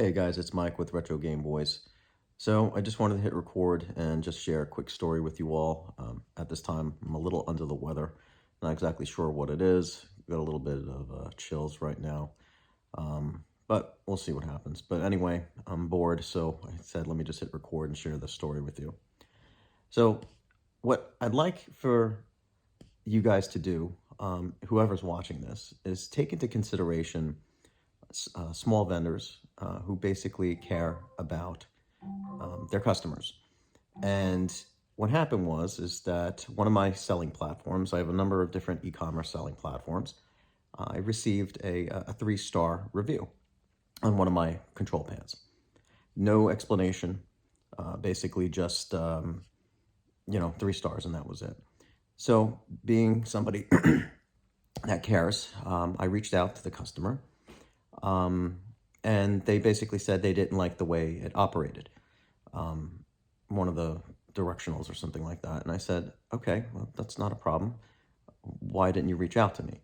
Hey guys, it's Mike with Retro Game Boys. So I just wanted to hit record and just share a quick story with you all. At this time, I'm a little under the weather. Not exactly sure what it is. Got a little bit of chills right now. But we'll see what happens. But anyway, I'm bored, so I said let me just hit record and share the story with you. So what I'd like for you guys to do, whoever's watching this, is take into consideration small vendors who basically care about their customers. And what happened is that one of my selling platforms, I have a number of different e-commerce selling platforms, I received a 3-star review on one of my control pads. No explanation, basically just, 3 stars, and that was it. So being somebody that cares, I reached out to the customer, and they basically said they didn't like the way it operated, one of the directionals or something like that. And I said, okay, well, that's not a problem. Why didn't you reach out to me?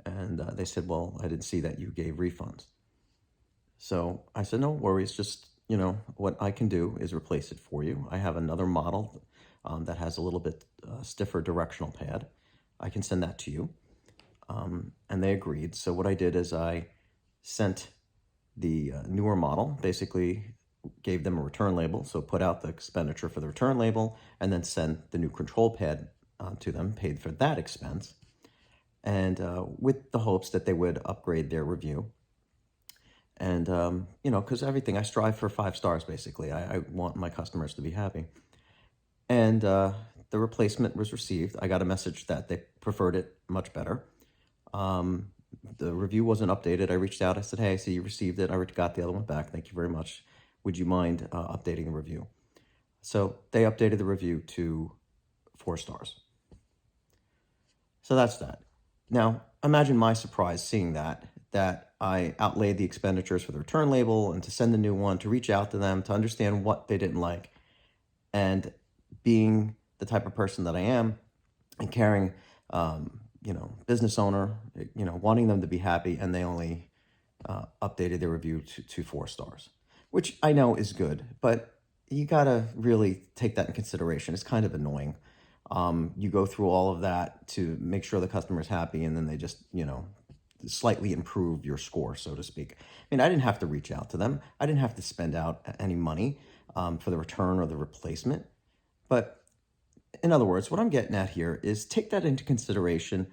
And they said, well, I didn't see that you gave refunds. So I said, no worries, just, what I can do is replace it for you. I have another model that has a little bit stiffer directional pad. I can send that to you. And they agreed. So what I did is I sent the newer model, basically gave them a return label, so put out the expenditure for the return label, and then sent the new control pad to them, paid for that expense, and with the hopes that they would upgrade their review. And, because everything, I strive for 5 stars, basically. I want my customers to be happy. And the replacement was received. I got a message that they preferred it much better. The review wasn't updated. I reached out. I said, hey, I see you received it. I got the other one back. Thank you very much. Would you mind updating the review? So they updated the review to 4 stars. So that's that. Now, imagine my surprise seeing that I outlaid the expenditures for the return label and to send the new one, to reach out to them, to understand what they didn't like. And being the type of person that I am and caring, business owner, wanting them to be happy, and they only updated their review to 4 stars, which I know is good, but you gotta really take that in consideration. It's kind of annoying. You go through all of that to make sure the customer's happy, and then they just, slightly improve your score, so to speak. I mean, I didn't have to reach out to them. I didn't have to spend out any money for the return or the replacement. But in other words, what I'm getting at here is take that into consideration.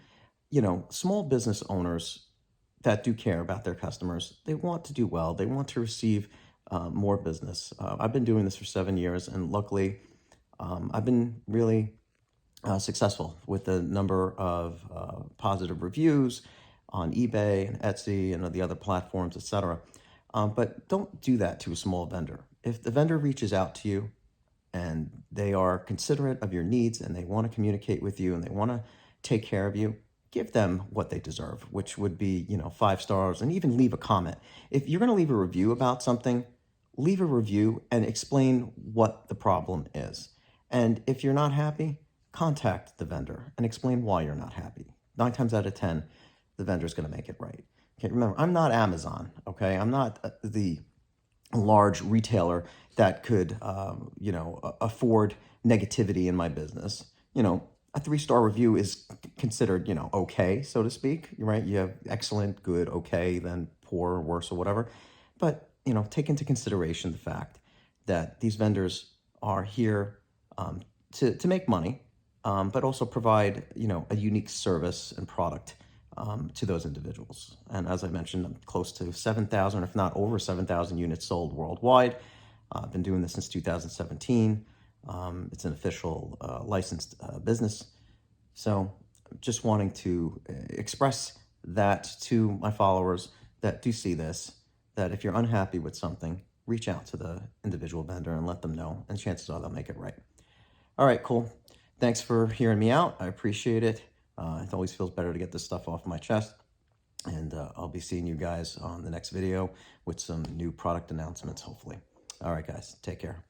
Small business owners that do care about their customers, they want to do well. They want to receive more business. I've been doing this for 7 years, and luckily, I've been really successful with the number of positive reviews on eBay and Etsy and the other platforms, etc. But don't do that to a small vendor. If the vendor reaches out to you and they are considerate of your needs and they want to communicate with you and they want to take care of you, give them what they deserve, which would be, 5 stars, and even leave a comment. If you're going to leave a review about something, leave a review and explain what the problem is. And if you're not happy, contact the vendor and explain why you're not happy. 9 times out of 10, the vendor's going to make it right. Okay, remember, I'm not Amazon, okay? I'm not the large retailer that could, afford negativity in my business. A 3-star review is considered, okay, so to speak, right? You have excellent, good, okay, then poor, worse, or whatever. But, take into consideration the fact that these vendors are here to make money, but also provide, a unique service and product to those individuals. And as I mentioned, I'm close to 7,000, if not over 7,000 units sold worldwide. I've been doing this since 2017. It's an official licensed business. So just wanting to express that to my followers that do see this, that if you're unhappy with something, reach out to the individual vendor and let them know, and chances are they'll make it right. All right, cool. Thanks for hearing me out. I appreciate it. It always feels better to get this stuff off my chest. And I'll be seeing you guys on the next video with some new product announcements, hopefully. All right, guys, take care.